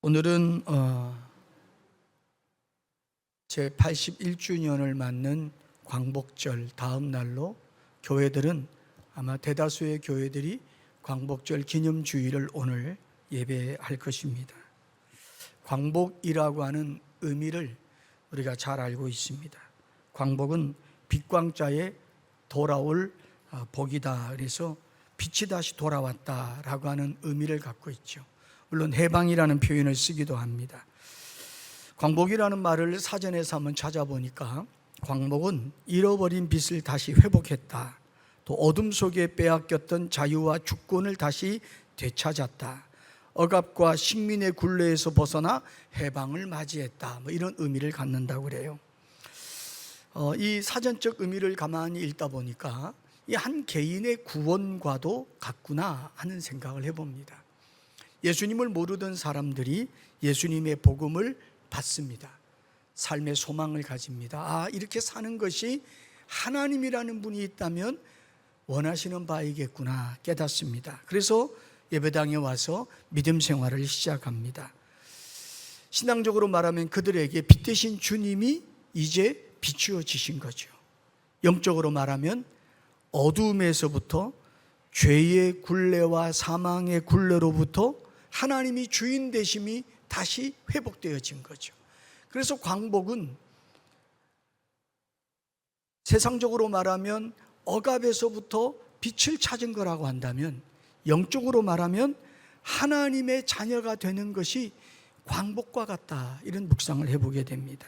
오늘은 제 81주년을 맞는 광복절 다음 날로 교회들은 아마 대다수의 교회들이 광복절 기념주일을 오늘 예배할 것입니다. 광복이라고 하는 의미를 우리가 잘 알고 있습니다. 광복은 빛광자에 돌아올 복이다. 그래서 빛이 다시 돌아왔다라고 하는 의미를 갖고 있죠. 물론 해방이라는 표현을 쓰기도 합니다. 광복이라는 말을 사전에서 한번 찾아보니까 광복은 잃어버린 빛을 다시 회복했다. 또 어둠 속에 빼앗겼던 자유와 주권을 다시 되찾았다. 억압과 식민의 굴레에서 벗어나 해방을 맞이했다. 이런 의미를 갖는다고 그래요. 이 사전적 의미를 가만히 읽다 보니까 이 한 개인의 구원과도 같구나 하는 생각을 해봅니다. 예수님을 모르던 사람들이 예수님의 복음을 받습니다. 삶의 소망을 가집니다. 이렇게 사는 것이 하나님이라는 분이 있다면 원하시는 바이겠구나 깨닫습니다. 그래서 예배당에 와서 믿음 생활을 시작합니다. 신앙적으로 말하면 그들에게 빛 되신 주님이 이제 비추어지신 거죠. 영적으로 말하면 어둠에서부터 죄의 굴레와 사망의 굴레로부터 하나님이 주인 되심이 다시 회복되어진 거죠. 그래서 광복은 세상적으로 말하면 억압에서부터 빛을 찾은 거라고 한다면, 영적으로 말하면 하나님의 자녀가 되는 것이 광복과 같다. 이런 묵상을 해보게 됩니다.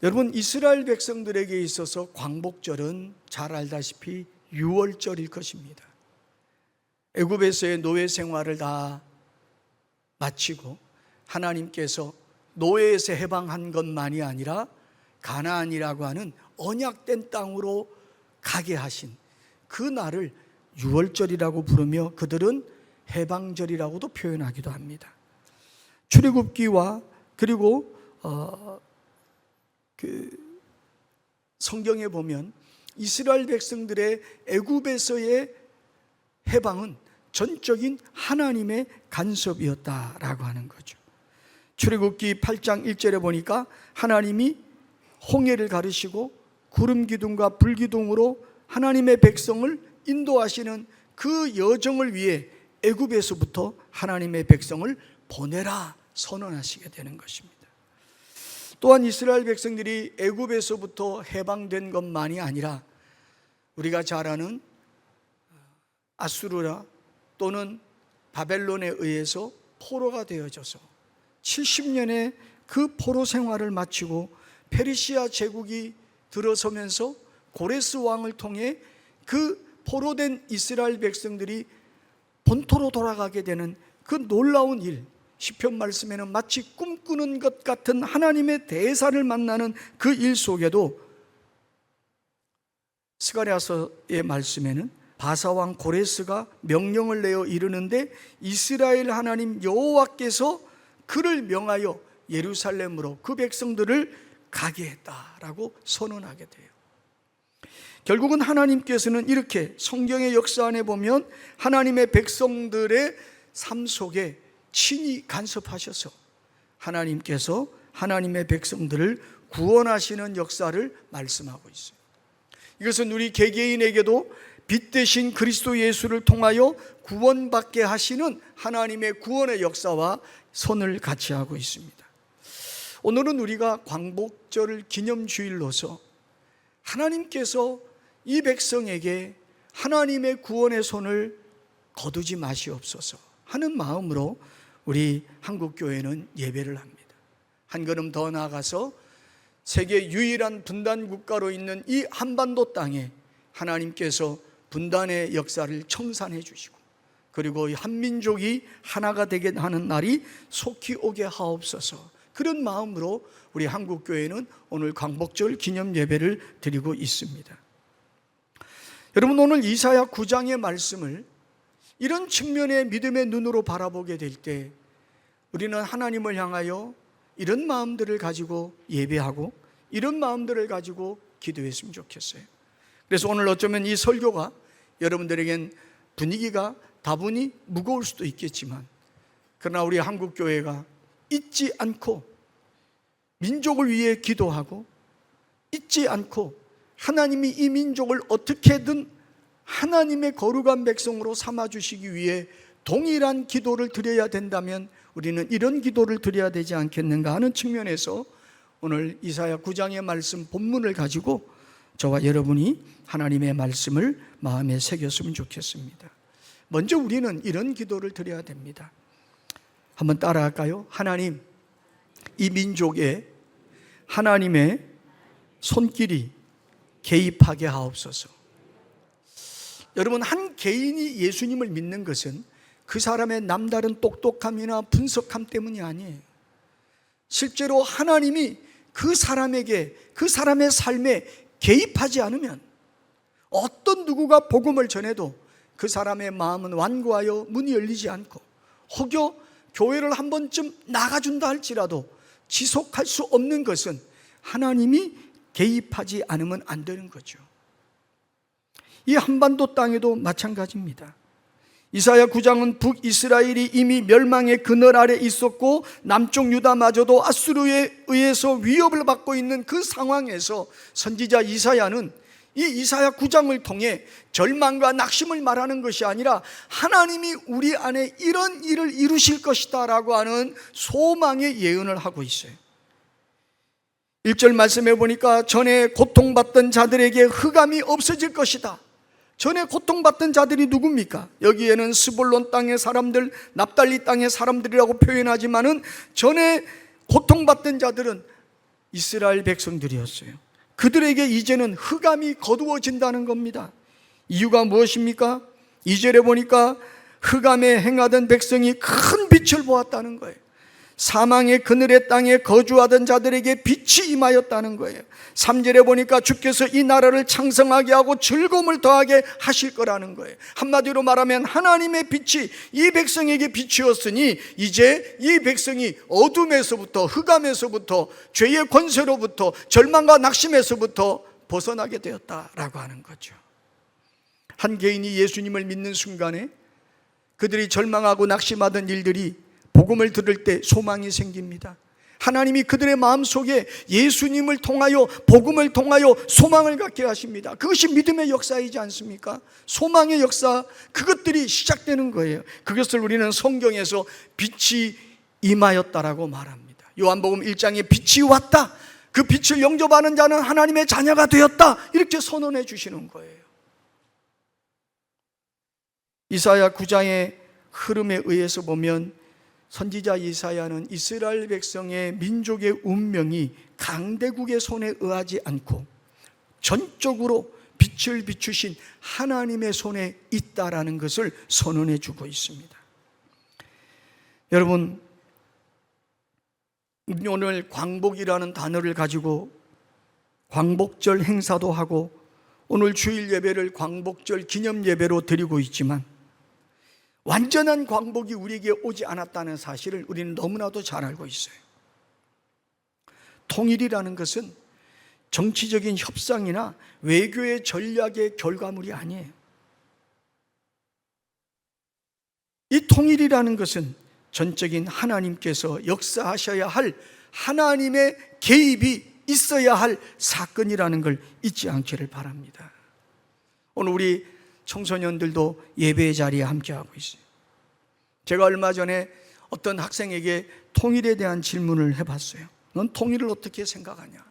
여러분, 이스라엘 백성들에게 있어서 광복절은 잘 알다시피 유월절일 것입니다. 애굽에서의 노예 생활을 다 마치고 하나님께서 노예에서 해방한 것만이 아니라 가나안이라고 하는 언약된 땅으로 가게 하신 그 날을 유월절이라고 부르며 그들은 해방절이라고도 표현하기도 합니다. 출애굽기와 그리고 성경에 보면 이스라엘 백성들의 애굽에서의 해방은 전적인 하나님의 간섭이었다라고 하는 거죠. 출애굽기 8장 1절에 보니까 하나님이 홍해를 가르시고 구름 기둥과 불 기둥으로 하나님의 백성을 인도하시는 그 여정을 위해 애굽에서부터 하나님의 백성을 보내라 선언하시게 되는 것입니다. 또한 이스라엘 백성들이 애굽에서부터 해방된 것만이 아니라 우리가 잘 아는 아수르라 또는 바벨론에 의해서 포로가 되어져서 70년의 그 포로 생활을 마치고 페르시아 제국이 들어서면서 고레스 왕을 통해 그 포로된 이스라엘 백성들이 본토로 돌아가게 되는 그 놀라운 일, 시편 말씀에는 마치 꿈꾸는 것 같은 하나님의 대사를 만나는 그 일 속에도 스가랴서의 말씀에는 바사왕 고레스가 명령을 내어 이르는데 이스라엘 하나님 여호와께서 그를 명하여 예루살렘으로 그 백성들을 가게 했다라고 선언하게 돼요. 결국은 하나님께서는 이렇게 성경의 역사 안에 보면 하나님의 백성들의 삶 속에 친히 간섭하셔서 하나님께서 하나님의 백성들을 구원하시는 역사를 말씀하고 있어요. 이것은 우리 개개인에게도 빛 되신 그리스도 예수를 통하여 구원받게 하시는 하나님의 구원의 역사와 선을 같이 하고 있습니다. 오늘은 우리가 광복절 기념주일로서 하나님께서 이 백성에게 하나님의 구원의 손을 거두지 마시옵소서 하는 마음으로 우리 한국교회는 예배를 합니다. 한 걸음 더 나아가서 세계 유일한 분단 국가로 있는 이 한반도 땅에 하나님께서 분단의 역사를 청산해 주시고 그리고 한민족이 하나가 되게 하는 날이 속히 오게 하옵소서. 그런 마음으로 우리 한국교회는 오늘 광복절 기념 예배를 드리고 있습니다. 여러분, 오늘 이사야 9장의 말씀을 이런 측면의 믿음의 눈으로 바라보게 될 때 우리는 하나님을 향하여 이런 마음들을 가지고 예배하고 이런 마음들을 가지고 기도했으면 좋겠어요. 그래서 오늘 어쩌면 이 설교가 여러분들에겐 분위기가 다분히 무거울 수도 있겠지만 그러나 우리 한국교회가 잊지 않고 민족을 위해 기도하고 잊지 않고 하나님이 이 민족을 어떻게든 하나님의 거룩한 백성으로 삼아주시기 위해 동일한 기도를 드려야 된다면 우리는 이런 기도를 드려야 되지 않겠는가 하는 측면에서 오늘 이사야 9장의 말씀 본문을 가지고 저와 여러분이 하나님의 말씀을 마음에 새겼으면 좋겠습니다. 먼저 우리는 이런 기도를 드려야 됩니다. 한번 따라할까요? 하나님, 이 민족에 하나님의 손길이 개입하게 하옵소서. 여러분, 한 개인이 예수님을 믿는 것은 그 사람의 남다른 똑똑함이나 분석함 때문이 아니에요. 실제로 하나님이 그 사람에게, 그 사람의 삶에 개입하지 않으면 어떤 누구가 복음을 전해도 그 사람의 마음은 완고하여 문이 열리지 않고, 혹여 교회를 한 번쯤 나가준다 할지라도 지속할 수 없는 것은 하나님이 개입하지 않으면 안 되는 거죠. 이 한반도 땅에도 마찬가지입니다. 이사야 9장은 북이스라엘이 이미 멸망의 그늘 아래 있었고 남쪽 유다마저도 아수르에 의해서 위협을 받고 있는 그 상황에서 선지자 이사야는 이 이사야 9장을 통해 절망과 낙심을 말하는 것이 아니라 하나님이 우리 안에 이런 일을 이루실 것이다 라고 하는 소망의 예언을 하고 있어요. 1절 말씀해 보니까 전에 고통받던 자들에게 흑암이 없어질 것이다. 전에 고통받던 자들이 누굽니까? 여기에는 스불론 땅의 사람들, 납달리 땅의 사람들이라고 표현하지만은 전에 고통받던 자들은 이스라엘 백성들이었어요. 그들에게 이제는 흑암이 거두어진다는 겁니다. 이유가 무엇입니까? 2절에 보니까 흑암에 행하던 백성이 큰 빛을 보았다는 거예요. 사망의 그늘의 땅에 거주하던 자들에게 빛이 임하였다는 거예요. 3절에 보니까 주께서 이 나라를 창성하게 하고 즐거움을 더하게 하실 거라는 거예요. 한마디로 말하면 하나님의 빛이 이 백성에게 비추었으니 이제 이 백성이 어둠에서부터, 흑암에서부터, 죄의 권세로부터, 절망과 낙심에서부터 벗어나게 되었다라고 하는 거죠. 한 개인이 예수님을 믿는 순간에 그들이 절망하고 낙심하던 일들이 복음을 들을 때 소망이 생깁니다. 하나님이 그들의 마음속에 예수님을 통하여, 복음을 통하여 소망을 갖게 하십니다. 그것이 믿음의 역사이지 않습니까? 소망의 역사, 그것들이 시작되는 거예요. 그것을 우리는 성경에서 빛이 임하였다라고 말합니다. 요한복음 1장에 빛이 왔다, 그 빛을 영접하는 자는 하나님의 자녀가 되었다, 이렇게 선언해 주시는 거예요. 이사야 9장의 흐름에 의해서 보면 선지자 이사야는 이스라엘 백성의 민족의 운명이 강대국의 손에 의하지 않고 전적으로 빛을 비추신 하나님의 손에 있다라는 것을 선언해 주고 있습니다. 여러분, 오늘 광복이라는 단어를 가지고 광복절 행사도 하고 오늘 주일 예배를 광복절 기념 예배로 드리고 있지만 완전한 광복이 우리에게 오지 않았다는 사실을 우리는 너무나도 잘 알고 있어요. 통일이라는 것은 정치적인 협상이나 외교의 전략의 결과물이 아니에요. 이 통일이라는 것은 전적인 하나님께서 역사하셔야 할 하나님의 개입이 있어야 할 사건이라는 걸 잊지 않기를 바랍니다. 오늘 우리 청소년들도 예배의 자리에 함께하고 있어요. 제가 얼마 전에 어떤 학생에게 통일에 대한 질문을 해봤어요. 넌 통일을 어떻게 생각하냐?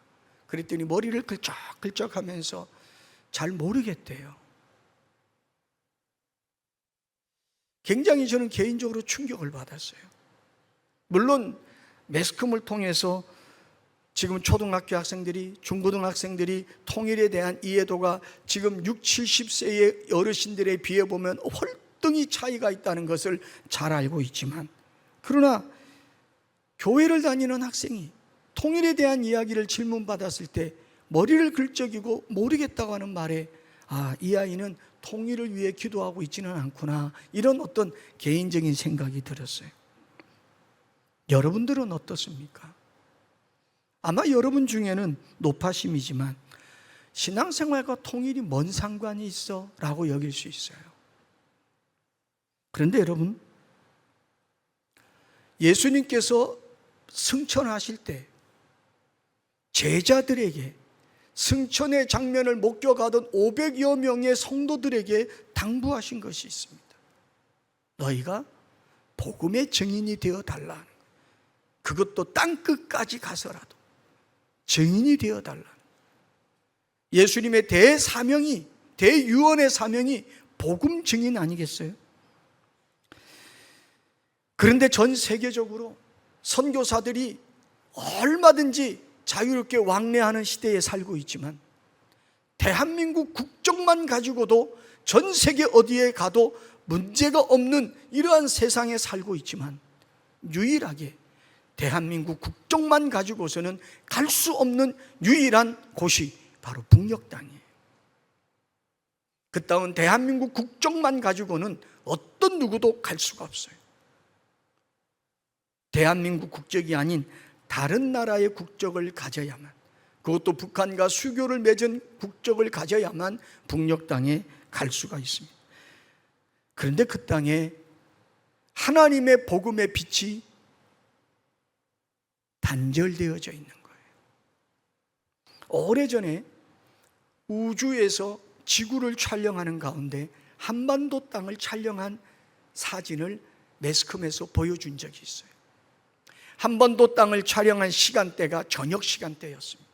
그랬더니 머리를 글쩍글쩍 하면서 잘 모르겠대요. 굉장히 저는 개인적으로 충격을 받았어요. 물론 매스컴을 통해서 지금 초등학교 학생들이, 중고등학생들이 통일에 대한 이해도가 지금 60, 70세의 어르신들에 비해 보면 월등히 차이가 있다는 것을 잘 알고 있지만, 그러나 교회를 다니는 학생이 통일에 대한 이야기를 질문받았을 때 머리를 긁적이고 모르겠다고 하는 말에 이 아이는 통일을 위해 기도하고 있지는 않구나, 이런 어떤 개인적인 생각이 들었어요. 여러분들은 어떻습니까? 아마 여러분 중에는 노파심이지만 신앙생활과 통일이 뭔 상관이 있어? 라고 여길 수 있어요. 그런데 여러분, 예수님께서 승천하실 때 제자들에게 승천의 장면을 목격하던 500여 명의 성도들에게 당부하신 것이 있습니다. 너희가 복음의 증인이 되어 달라. 그것도 땅끝까지 가서라도 증인이 되어 달라. 예수님의 대사명이, 대유언의 사명이 복음 증인 아니겠어요? 그런데 전 세계적으로 선교사들이 얼마든지 자유롭게 왕래하는 시대에 살고 있지만 대한민국 국적만 가지고도 전 세계 어디에 가도 문제가 없는 이러한 세상에 살고 있지만 유일하게 대한민국 국적만 가지고서는 갈 수 없는 유일한 곳이 바로 북녘 땅이에요. 그 땅은 대한민국 국적만 가지고는 어떤 누구도 갈 수가 없어요. 대한민국 국적이 아닌 다른 나라의 국적을 가져야만, 그것도 북한과 수교를 맺은 국적을 가져야만 북녘 땅에 갈 수가 있습니다. 그런데 그 땅에 하나님의 복음의 빛이 단절되어져 있는 거예요. 오래전에 우주에서 지구를 촬영하는 가운데 한반도 땅을 촬영한 사진을 매스컴에서 보여준 적이 있어요. 한반도 땅을 촬영한 시간대가 저녁 시간대였습니다.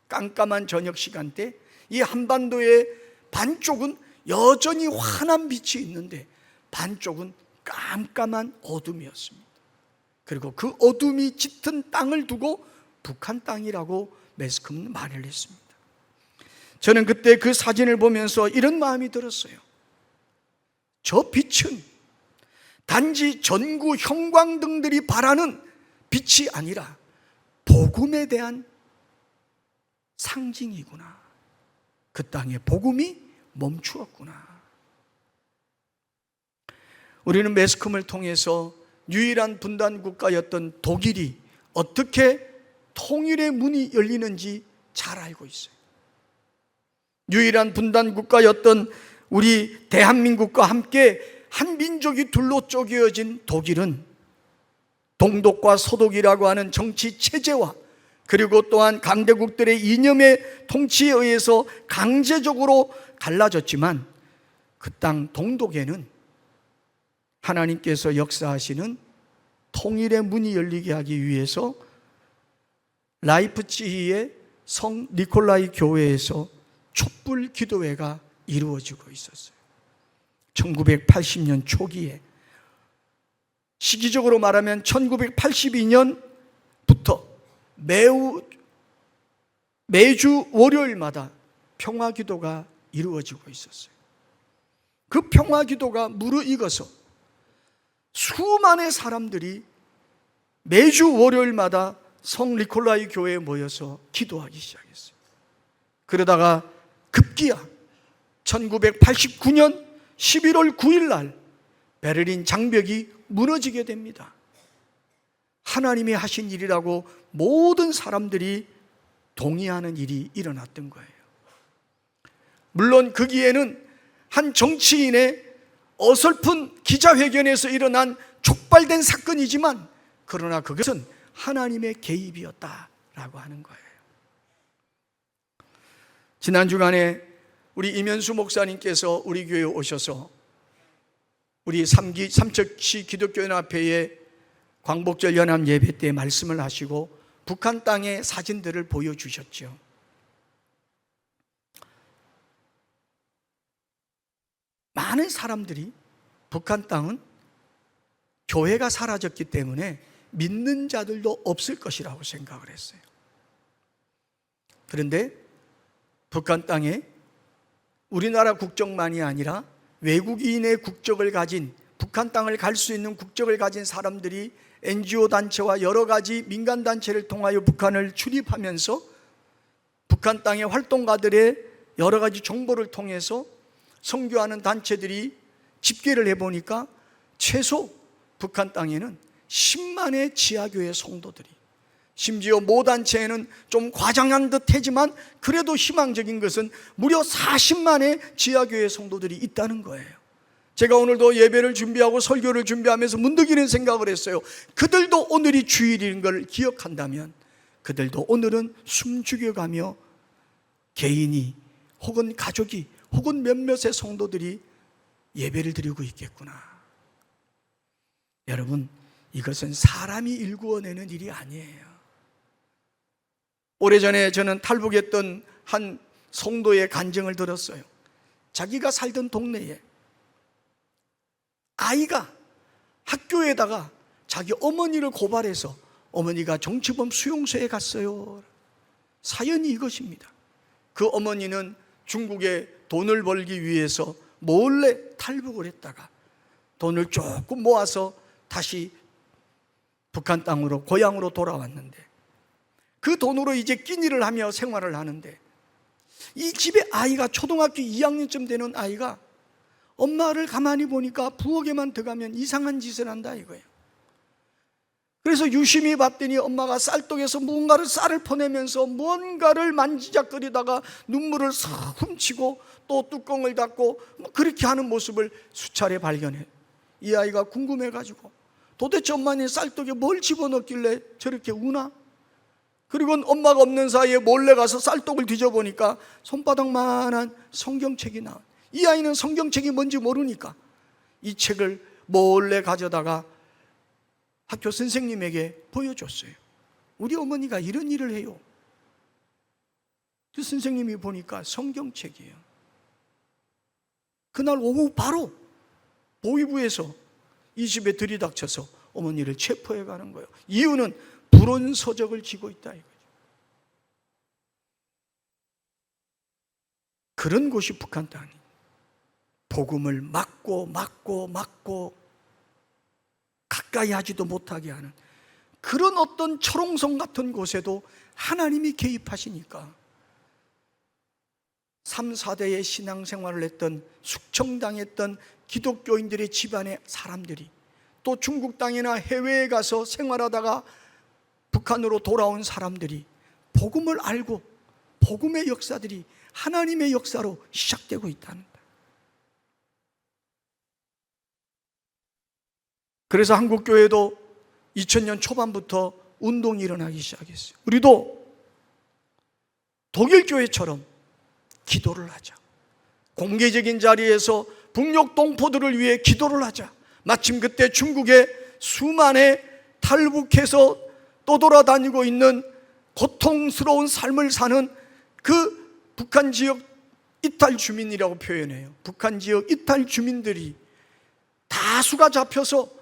깜깜한 저녁 시간대, 이 한반도의 반쪽은 여전히 환한 빛이 있는데 반쪽은 깜깜한 어둠이었습니다. 그리고 그 어둠이 짙은 땅을 두고 북한 땅이라고 매스컴은 말을 했습니다. 저는 그때 그 사진을 보면서 이런 마음이 들었어요. 저 빛은 단지 전구 형광등들이 발하는 빛이 아니라 복음에 대한 상징이구나. 그 땅에 복음이 멈추었구나. 우리는 매스컴을 통해서 유일한 분단 국가였던 독일이 어떻게 통일의 문이 열리는지 잘 알고 있어요. 유일한 분단 국가였던 우리 대한민국과 함께 한 민족이 둘로 쪼개어진 독일은 동독과 서독이라고 하는 정치 체제와 그리고 또한 강대국들의 이념의 통치에 의해서 강제적으로 갈라졌지만 그 땅 동독에는 하나님께서 역사하시는 통일의 문이 열리게 하기 위해서 라이프치히의 성 니콜라이 교회에서 촛불 기도회가 이루어지고 있었어요. 1980년 초기에, 시기적으로 말하면 1982년부터 매주 월요일마다 평화기도가 이루어지고 있었어요. 그 평화기도가 무르익어서 수많은 사람들이 매주 월요일마다 성 니콜라이 교회에 모여서 기도하기 시작했어요. 그러다가 급기야 1989년 11월 9일 날 베를린 장벽이 무너지게 됩니다. 하나님이 하신 일이라고 모든 사람들이 동의하는 일이 일어났던 거예요. 물론 거기에는 한 정치인의 어설픈 기자회견에서 일어난 촉발된 사건이지만 그러나 그것은 하나님의 개입이었다라고 하는 거예요. 지난 주간에 우리 임현수 목사님께서 우리 교회에 오셔서 우리 삼척시 기독교연합회의 광복절 연합 예배 때 말씀을 하시고 북한 땅의 사진들을 보여주셨죠. 많은 사람들이 북한 땅은 교회가 사라졌기 때문에 믿는 자들도 없을 것이라고 생각을 했어요. 그런데 북한 땅에 우리나라 국적만이 아니라 외국인의 국적을 가진, 북한 땅을 갈 수 있는 국적을 가진 사람들이 NGO 단체와 여러 가지 민간 단체를 통하여 북한을 출입하면서 북한 땅의 활동가들의 여러 가지 정보를 통해서 선교하는 단체들이 집계를 해보니까 최소 북한 땅에는 10만의 지하교회 성도들이, 심지어 모 단체에는 좀 과장한 듯 하지만 그래도 희망적인 것은 무려 40만의 지하교회 성도들이 있다는 거예요. 제가 오늘도 예배를 준비하고 설교를 준비하면서 문득 이런 생각을 했어요. 그들도 오늘이 주일인 걸 기억한다면 그들도 오늘은 숨죽여가며 개인이 혹은 가족이 혹은 몇몇의 성도들이 예배를 드리고 있겠구나. 여러분, 이것은 사람이 일구어내는 일이 아니에요. 오래전에 저는 탈북했던 한 성도의 간증을 들었어요. 자기가 살던 동네에 아이가 학교에다가 자기 어머니를 고발해서 어머니가 정치범 수용소에 갔어요. 사연이 이것입니다. 그 어머니는 중국에 돈을 벌기 위해서 몰래 탈북을 했다가 돈을 조금 모아서 다시 북한 땅으로 고향으로 돌아왔는데 그 돈으로 이제 끼니를 하며 생활을 하는데 이 집에 아이가 초등학교 2학년쯤 되는 아이가 엄마를 가만히 보니까 부엌에만 들어가면 이상한 짓을 한다 이거예요. 그래서 유심히 봤더니 엄마가 쌀떡에서 무언가를 쌀을 퍼내면서 무언가를 만지작거리다가 눈물을 싹 훔치고 또 뚜껑을 닫고 그렇게 하는 모습을 수차례 발견해. 이 아이가 궁금해가지고 도대체 엄마는 쌀떡에 뭘 집어넣길래 저렇게 우나? 그리고 엄마가 없는 사이에 몰래 가서 쌀떡을 뒤져보니까 손바닥만한 성경책이 나와. 이 아이는 성경책이 뭔지 모르니까 이 책을 몰래 가져다가 학교 선생님에게 보여줬어요. 우리 어머니가 이런 일을 해요. 그 선생님이 보니까 성경책이에요. 그날 오후 바로 보위부에서 이 집에 들이닥쳐서 어머니를 체포해 가는 거예요. 이유는 불온 서적을 쥐고 있다 이거죠. 그런 곳이 북한 땅이 복음을 막고 가까이 하지도 못하게 하는 그런 어떤 철옹성 같은 곳에도 하나님이 개입하시니까 3, 4대의 신앙생활을 했던 숙청당했던 기독교인들의 집안의 사람들이 또 중국 땅이나 해외에 가서 생활하다가 북한으로 돌아온 사람들이 복음을 알고 복음의 역사들이 하나님의 역사로 시작되고 있다는 거예요. 그래서 한국교회도 2000년 초반부터 운동이 일어나기 시작했어요. 우리도 독일교회처럼 기도를 하자. 공개적인 자리에서 북녘 동포들을 위해 기도를 하자. 마침 그때 중국에 수만의 탈북해서 떠돌아다니고 있는 고통스러운 삶을 사는 그 북한 지역 이탈 주민이라고 표현해요. 북한 지역 이탈 주민들이 다수가 잡혀서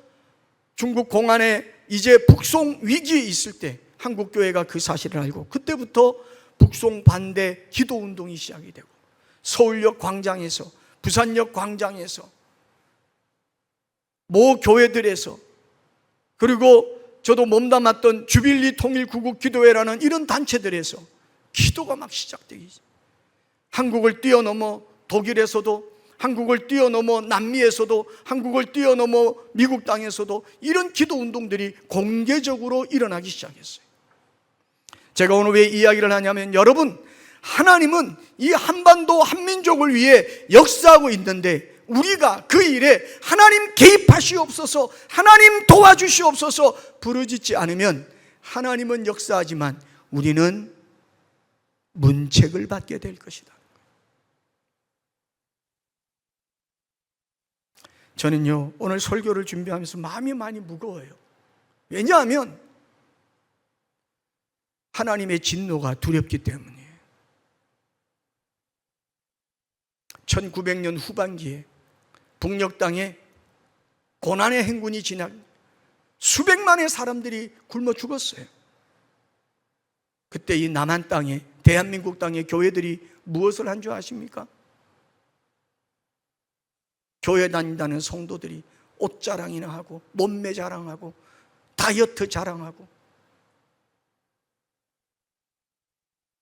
중국 공안에 이제 북송 위기에 있을 때 한국교회가 그 사실을 알고 그때부터 북송 반대 기도운동이 시작이 되고 서울역 광장에서 부산역 광장에서 모 교회들에서 그리고 저도 몸담았던 주빌리 통일구국기도회라는 이런 단체들에서 기도가 막 시작되기 한국을 뛰어넘어 독일에서도 한국을 뛰어넘어 남미에서도 한국을 뛰어넘어 미국 땅에서도 이런 기도 운동들이 공개적으로 일어나기 시작했어요. 제가 오늘 왜 이야기를 하냐면 여러분 하나님은 이 한반도 한민족을 위해 역사하고 있는데 우리가 그 일에 하나님 개입하시옵소서 하나님 도와주시옵소서 부르짖지 않으면 하나님은 역사하지만 우리는 문책을 받게 될 것이다. 저는요 오늘 설교를 준비하면서 마음이 많이 무거워요. 왜냐하면 하나님의 진노가 두렵기 때문이에요. 1900년 후반기에 북녘 땅에 고난의 행군이 지나 수백만의 사람들이 굶어 죽었어요. 그때 이 남한 땅에 대한민국 땅에 교회들이 무엇을 한 줄 아십니까? 교회 다닌다는 성도들이 옷 자랑이나 하고 몸매 자랑하고 다이어트 자랑하고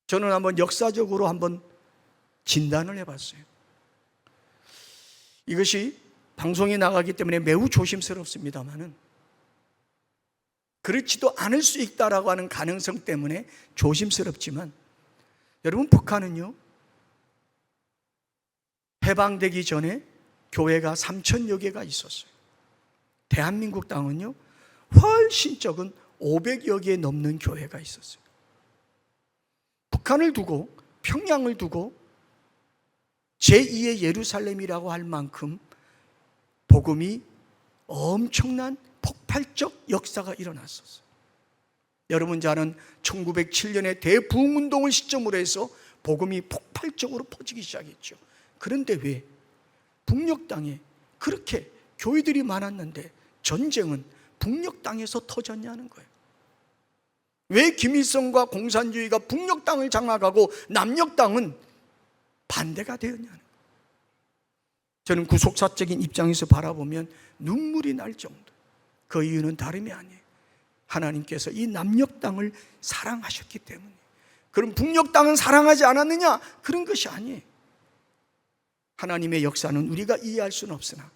저는 한번 역사적으로 한번 진단을 해봤어요. 이것이 방송에 나가기 때문에 매우 조심스럽습니다만은 그렇지도 않을 수 있다라고 하는 가능성 때문에 조심스럽지만 여러분 북한은요 해방되기 전에 교회가 3,000여 개가 있었어요. 대한민국 땅은요, 훨씬 적은 500여 개 넘는 교회가 있었어요. 북한을 두고, 평양을 두고 제2의 예루살렘이라고 할 만큼 복음이 엄청난 폭발적 역사가 일어났었어요. 여러분 잘 아는 1907년에 대부흥운동을 시점으로 해서 복음이 폭발적으로 퍼지기 시작했죠. 그런데 왜 북녘 땅에 그렇게 교회들이 많았는데 전쟁은 북녘 땅에서 터졌냐는 거예요. 왜 김일성과 공산주의가 북녘 땅을 장악하고 남녘 땅은 반대가 되었냐는 거예요. 저는 구속사적인 입장에서 바라보면 눈물이 날 정도. 그 이유는 다름이 아니에요. 하나님께서 이 남녘 땅을 사랑하셨기 때문에. 그럼 북녘 땅은 사랑하지 않았느냐? 그런 것이 아니에요. 하나님의 역사는 우리가 이해할 수는 없으나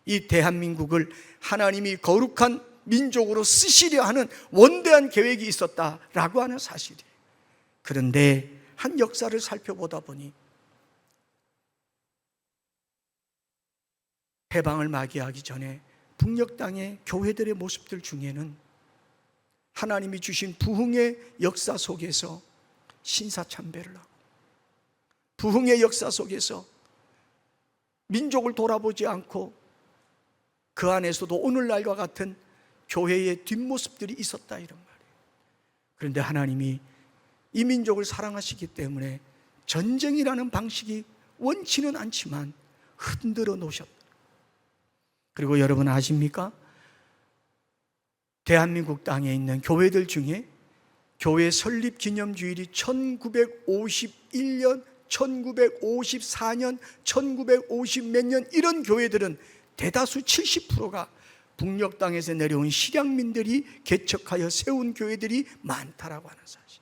이 대한민국을 하나님이 거룩한 민족으로 쓰시려 하는 원대한 계획이 있었다라고 하는 사실이에요. 그런데 한 역사를 살펴보다 보니 해방을 맞이하기 전에 북녘 땅의 교회들의 모습들 중에는 하나님이 주신 부흥의 역사 속에서 신사참배를 하고, 부흥의 역사 속에서 민족을 돌아보지 않고 그 안에서도 오늘날과 같은 교회의 뒷모습들이 있었다, 이런 말이에요. 그런데 하나님이 이 민족을 사랑하시기 때문에 전쟁이라는 방식이 원치는 않지만 흔들어 놓으셨다. 그리고 여러분 아십니까? 대한민국 땅에 있는 교회들 중에 교회 설립 기념주일이 1951년, 1954년, 1950 몇 년 이런 교회들은 대다수 70%가 북녘 땅에서 내려온 실향민들이 개척하여 세운 교회들이 많다라고 하는 사실.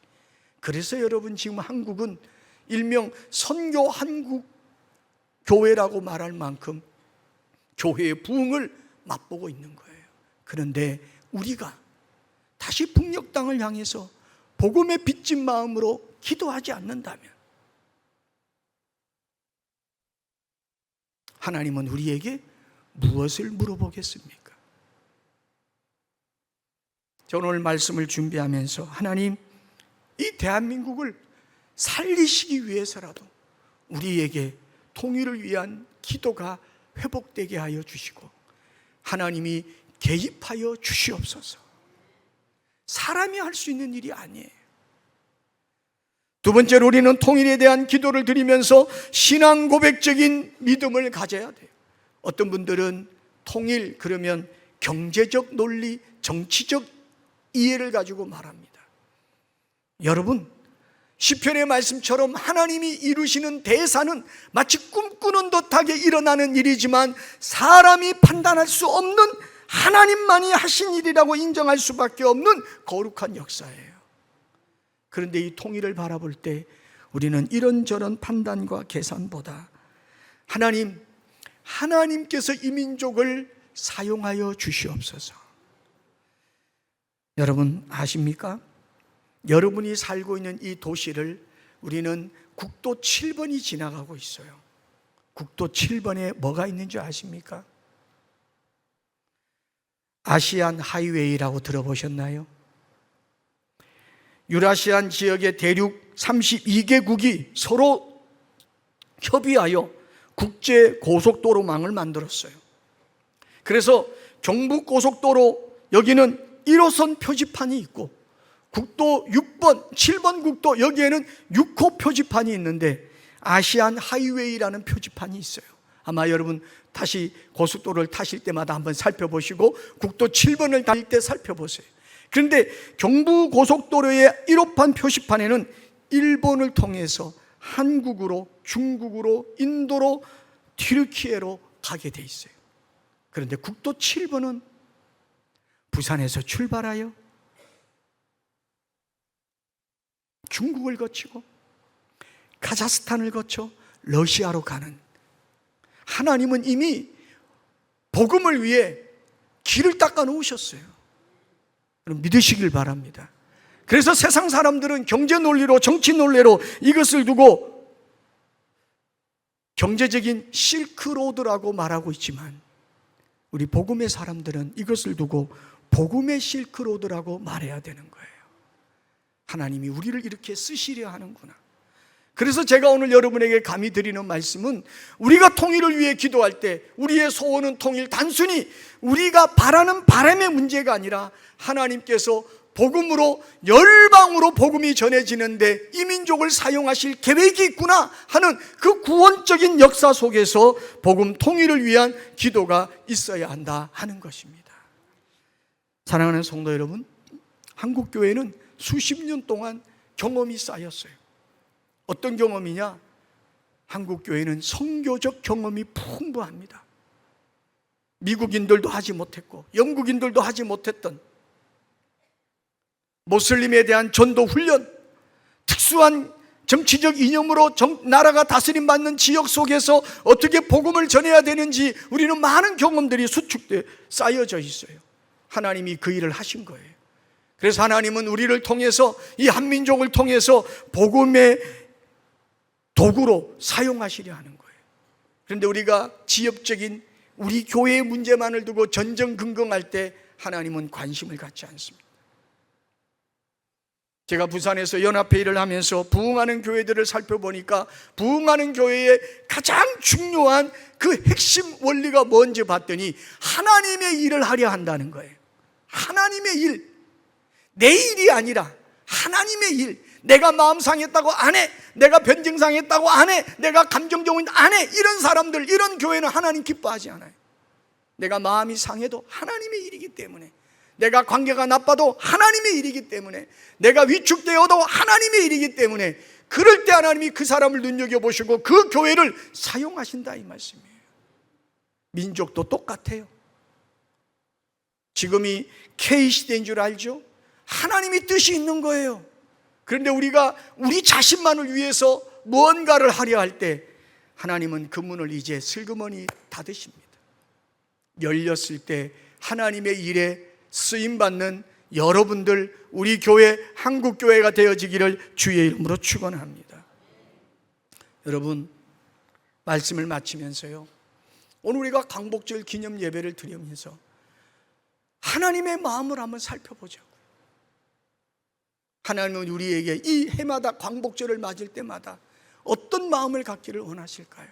그래서 여러분 지금 한국은 일명 선교 한국 교회라고 말할 만큼 교회의 부흥을 맛보고 있는 거예요. 그런데 우리가 다시 북녘 땅을 향해서 복음의 빚진 마음으로 기도하지 않는다면 하나님은 우리에게 무엇을 물어보겠습니까? 저는 오늘 말씀을 준비하면서 하나님, 이 대한민국을 살리시기 위해서라도 우리에게 통일을 위한 기도가 회복되게 하여 주시고 하나님이 개입하여 주시옵소서. 사람이 할 수 있는 일이 아니에요. 두 번째로 우리는 통일에 대한 기도를 드리면서 신앙 고백적인 믿음을 가져야 돼요. 어떤 분들은 통일 그러면 경제적 논리, 정치적 이해를 가지고 말합니다. 여러분, 시편의 말씀처럼 하나님이 이루시는 대사는 마치 꿈꾸는 듯하게 일어나는 일이지만 사람이 판단할 수 없는, 하나님만이 하신 일이라고 인정할 수밖에 없는 거룩한 역사예요. 그런데 이 통일을 바라볼 때 우리는 이런저런 판단과 계산보다 하나님께서 이 민족을 사용하여 주시옵소서. 여러분 아십니까? 여러분이 살고 있는 이 도시를 우리는 국도 7번이 지나가고 있어요. 국도 7번에 뭐가 있는지 아십니까? 아시안 하이웨이라고 들어보셨나요? 유라시안 지역의 대륙 32개국이 서로 협의하여 국제 고속도로망을 만들었어요. 그래서 경부고속도로 여기는 1호선 표지판이 있고 국도 6번, 7번 국도 여기에는 6호 표지판이 있는데 아시안 하이웨이라는 표지판이 있어요. 아마 여러분 다시 고속도로를 타실 때마다 한번 살펴보시고 국도 7번을 다닐 때 살펴보세요. 그런데 경부고속도로의 1호판 표지판에는 일본을 통해서 한국으로, 중국으로, 인도로, 튀르키예로 가게 돼 있어요. 그런데 국도 7번은 부산에서 출발하여 중국을 거치고 카자흐스탄을 거쳐 러시아로 가는, 하나님은 이미 복음을 위해 길을 닦아 놓으셨어요. 믿으시길 바랍니다. 그래서 세상 사람들은 경제 논리로, 정치 논리로 이것을 두고 경제적인 실크로드라고 말하고 있지만 우리 복음의 사람들은 이것을 두고 복음의 실크로드라고 말해야 되는 거예요. 하나님이 우리를 이렇게 쓰시려 하는구나. 그래서 제가 오늘 여러분에게 감히 드리는 말씀은, 우리가 통일을 위해 기도할 때 우리의 소원은 통일, 단순히 우리가 바라는 바람의 문제가 아니라 하나님께서 복음으로, 열방으로 복음이 전해지는데 이 민족을 사용하실 계획이 있구나 하는 그 구원적인 역사 속에서 복음 통일을 위한 기도가 있어야 한다 하는 것입니다. 사랑하는 성도 여러분, 한국교회는 수십 년 동안 경험이 쌓였어요. 어떤 경험이냐? 한국교회는 선교적 경험이 풍부합니다. 미국인들도 하지 못했고 영국인들도 하지 못했던 모슬림에 대한 전도 훈련, 특수한 정치적 이념으로 나라가 다스림받는 지역 속에서 어떻게 복음을 전해야 되는지 우리는 많은 경험들이 수축돼 쌓여져 있어요. 하나님이 그 일을 하신 거예요. 그래서 하나님은 우리를 통해서, 이 한민족을 통해서 복음의 도구로 사용하시려 하는 거예요. 그런데 우리가 지역적인 우리 교회의 문제만을 두고 전전긍긍할 때 하나님은 관심을 갖지 않습니다. 제가 부산에서 연합회 일을 하면서 부흥하는 교회들을 살펴보니까 부흥하는 교회의 가장 중요한 그 핵심 원리가 뭔지 봤더니 하나님의 일을 하려 한다는 거예요. 하나님의 일, 내 일이 아니라 하나님의 일. 내가 마음 상했다고 안 해, 내가 변증 상했다고 안 해, 내가 감정적인 안 해, 이런 사람들, 이런 교회는 하나님 기뻐하지 않아요. 내가 마음이 상해도 하나님의 일이기 때문에, 내가 관계가 나빠도 하나님의 일이기 때문에, 내가 위축되어도 하나님의 일이기 때문에, 그럴 때 하나님이 그 사람을 눈여겨보시고 그 교회를 사용하신다, 이 말씀이에요. 민족도 똑같아요. 지금이 K시대인 줄 알죠? 하나님이 뜻이 있는 거예요. 그런데 우리가 우리 자신만을 위해서 무언가를 하려 할 때 하나님은 그 문을 이제 슬그머니 닫으십니다. 열렸을 때 하나님의 일에 쓰임받는 여러분들, 우리 교회, 한국교회가 되어지기를 주의 이름으로 축원합니다. 여러분, 말씀을 마치면서요, 오늘 우리가 광복절 기념 예배를 드리면서 하나님의 마음을 한번 살펴보자고요. 하나님은 우리에게 이 해마다 광복절을 맞을 때마다 어떤 마음을 갖기를 원하실까요?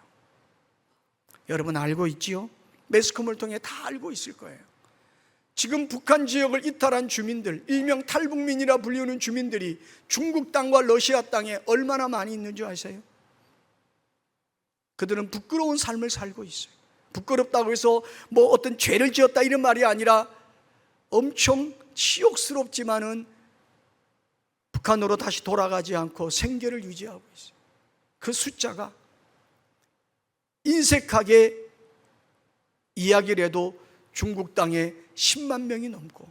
여러분 알고 있지요? 매스컴을 통해 다 알고 있을 거예요. 지금 북한 지역을 이탈한 주민들, 일명 탈북민이라 불리는 주민들이 중국 땅과 러시아 땅에 얼마나 많이 있는 줄 아세요? 그들은 부끄러운 삶을 살고 있어요. 부끄럽다고 해서 뭐 어떤 죄를 지었다 이런 말이 아니라 엄청 치욕스럽지만은 북한으로 다시 돌아가지 않고 생계를 유지하고 있어요. 그 숫자가 인색하게 이야기를 해도 중국 땅에 10만 명이 넘고,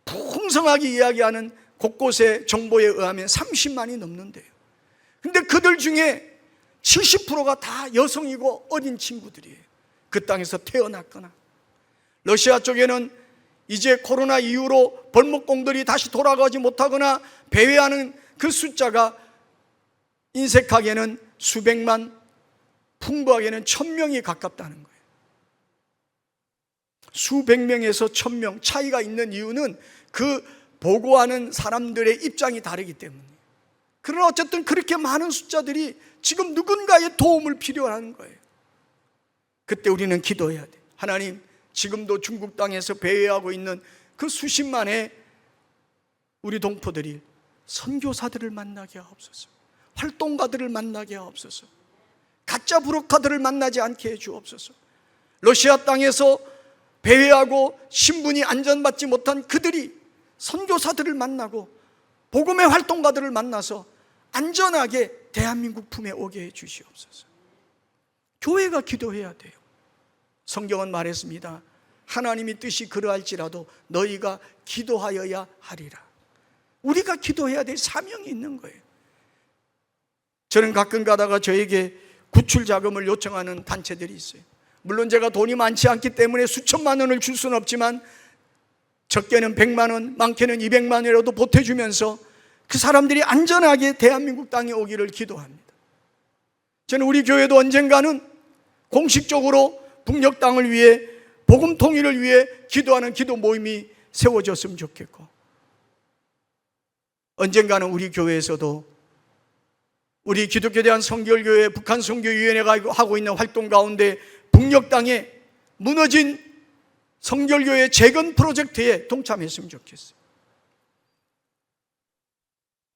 풍성하게 이야기하는 곳곳의 정보에 의하면 30만이 넘는데요. 근데 그들 중에 70%가 다 여성이고 어린 친구들이에요. 그 땅에서 태어났거나, 러시아 쪽에는 이제 코로나 이후로 벌목공들이 다시 돌아가지 못하거나 배회하는 그 숫자가 인색하게는 수백만, 풍부하게는 1000명이 가깝다는 거예요. 수백 명에서 1000명 차이가 있는 이유는 그 보고하는 사람들의 입장이 다르기 때문이에요. 그러나 어쨌든 그렇게 많은 숫자들이 지금 누군가의 도움을 필요한 거예요. 그때 우리는 기도해야 돼요. 하나님, 지금도 중국 땅에서 배회하고 있는 그 수십만의 우리 동포들이 선교사들을 만나게 하옵소서, 활동가들을 만나게 하옵소서, 가짜 부록가들을 만나지 않게 해 주옵소서. 러시아 땅에서 배회하고 신분이 안전받지 못한 그들이 선교사들을 만나고 복음의 활동가들을 만나서 안전하게 대한민국 품에 오게 해 주시옵소서. 교회가 기도해야 돼요. 성경은 말했습니다. 하나님의 뜻이 그러할지라도 너희가 기도하여야 하리라. 우리가 기도해야 될 사명이 있는 거예요. 저는 가끔 가다가 저에게 구출 자금을 요청하는 단체들이 있어요. 물론 제가 돈이 많지 않기 때문에 수천만 원을 줄 수는 없지만 적게는 100만 원, 많게는 200만 원이라도 보태주면서 그 사람들이 안전하게 대한민국 땅에 오기를 기도합니다. 저는 우리 교회도 언젠가는 공식적으로 북녘 땅을 위해, 복음 통일을 위해 기도하는 기도 모임이 세워졌으면 좋겠고, 언젠가는 우리 교회에서도 우리 기독교에 대한 성결교회, 북한 선교위원회가 하고 있는 활동 가운데 북녘 땅에 무너진 성결교회 재건 프로젝트에 동참했으면 좋겠어요.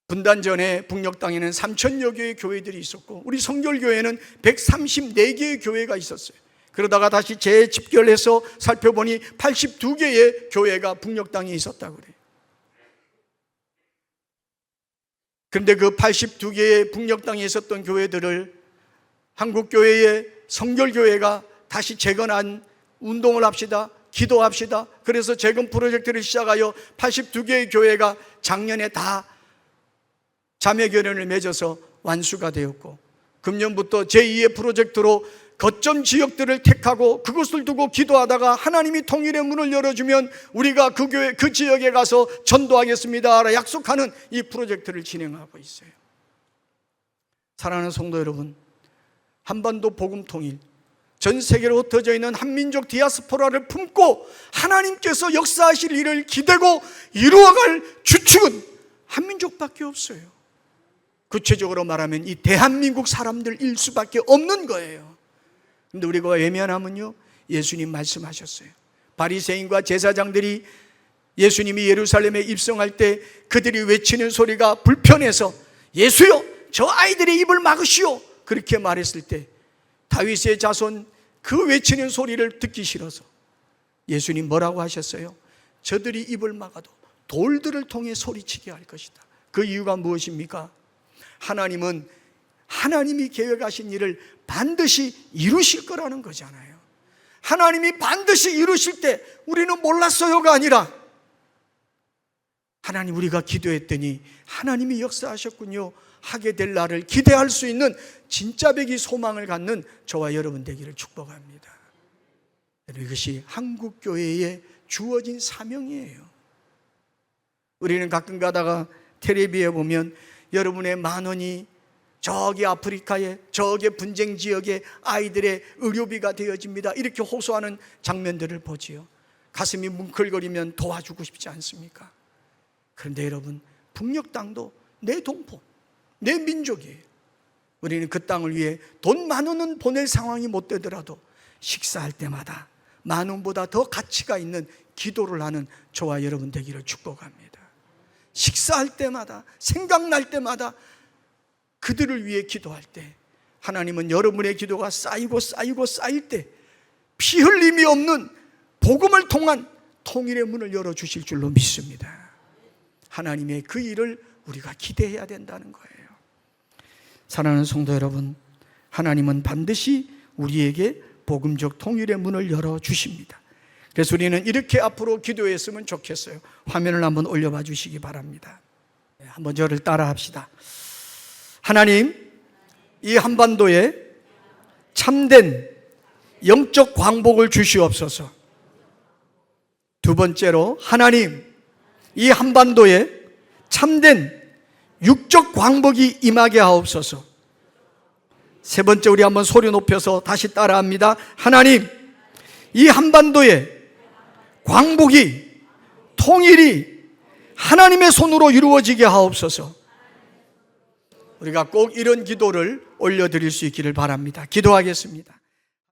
분단 전에 북녘 땅에는 3,000여 개의 교회들이 있었고, 우리 성결교회는 134개의 교회가 있었어요. 그러다가 다시 재집결해서 살펴보니 82개의 교회가 북녘 땅에 있었다고 그래요. 그런데 그 82개의 북녘 땅에 있었던 교회들을 한국교회의 성결교회가 다시 재건한 운동을 합시다, 기도합시다. 그래서 재건 프로젝트를 시작하여 82개의 교회가 작년에 다 자매결연을 맺어서 완수가 되었고, 금년부터 제2의 프로젝트로 거점 지역들을 택하고 그것을 두고 기도하다가 하나님이 통일의 문을 열어주면 우리가 그 교회, 그 지역에 가서 전도하겠습니다 약속하는 이 프로젝트를 진행하고 있어요. 사랑하는 성도 여러분, 한반도 복음 통일, 전 세계로 흩어져 있는 한민족 디아스포라를 품고 하나님께서 역사하실 일을 기대고 이루어갈 주축은 한민족밖에 없어요. 구체적으로 말하면 이 대한민국 사람들일 수밖에 없는 거예요. 근데 우리가 외면하면요, 예수님 말씀하셨어요. 바리새인과 제사장들이 예수님이 예루살렘에 입성할 때 그들이 외치는 소리가 불편해서 예수요, 저 아이들의 입을 막으시오, 그렇게 말했을 때 다윗의 자손 그 외치는 소리를 듣기 싫어서 예수님 뭐라고 하셨어요? 저들이 입을 막아도 돌들을 통해 소리치게 할 것이다. 그 이유가 무엇입니까? 하나님은 하나님이 계획하신 일을 반드시 이루실 거라는 거잖아요. 하나님이 반드시 이루실 때 우리는 몰랐어요가 아니라, 하나님 우리가 기도했더니 하나님이 역사하셨군요 하게 될 날을 기대할 수 있는 진짜 백이 소망을 갖는 저와 여러분 되기를 축복합니다. 이것이 한국교회에 주어진 사명이에요. 우리는 가끔 가다가 텔레비에 보면 여러분의 만원이 저기 아프리카에, 저기 분쟁 지역에 아이들의 의료비가 되어집니다, 이렇게 호소하는 장면들을 보지요. 가슴이 뭉클거리면 도와주고 싶지 않습니까? 그런데 여러분, 북녘 땅도 내 동포, 내 민족이에요. 우리는 그 땅을 위해 돈 10,000원은 보낼 상황이 못 되더라도 식사할 때마다 10,000원보다 더 가치가 있는 기도를 하는 저와 여러분 되기를 축복합니다. 식사할 때마다, 생각날 때마다 그들을 위해 기도할 때 하나님은 여러분의 기도가 쌓이고 쌓일 때 피 흘림이 없는 복음을 통한 통일의 문을 열어주실 줄로 믿습니다. 하나님의 그 일을 우리가 기대해야 된다는 거예요. 사랑하는 성도 여러분, 하나님은 반드시 우리에게 복음적 통일의 문을 열어주십니다. 그래서 우리는 이렇게 앞으로 기도했으면 좋겠어요. 화면을 한번 올려봐 주시기 바랍니다. 한번 저를 따라 합시다. 하나님, 이 한반도에 참된 영적 광복을 주시옵소서. 두 번째로, 하나님, 이 한반도에 참된 육적 광복이 임하게 하옵소서. 세 번째, 우리 한번 소리 높여서 다시 따라합니다. 하나님, 이 한반도에 광복이, 통일이 하나님의 손으로 이루어지게 하옵소서. 우리가 꼭 이런 기도를 올려드릴 수 있기를 바랍니다. 기도하겠습니다.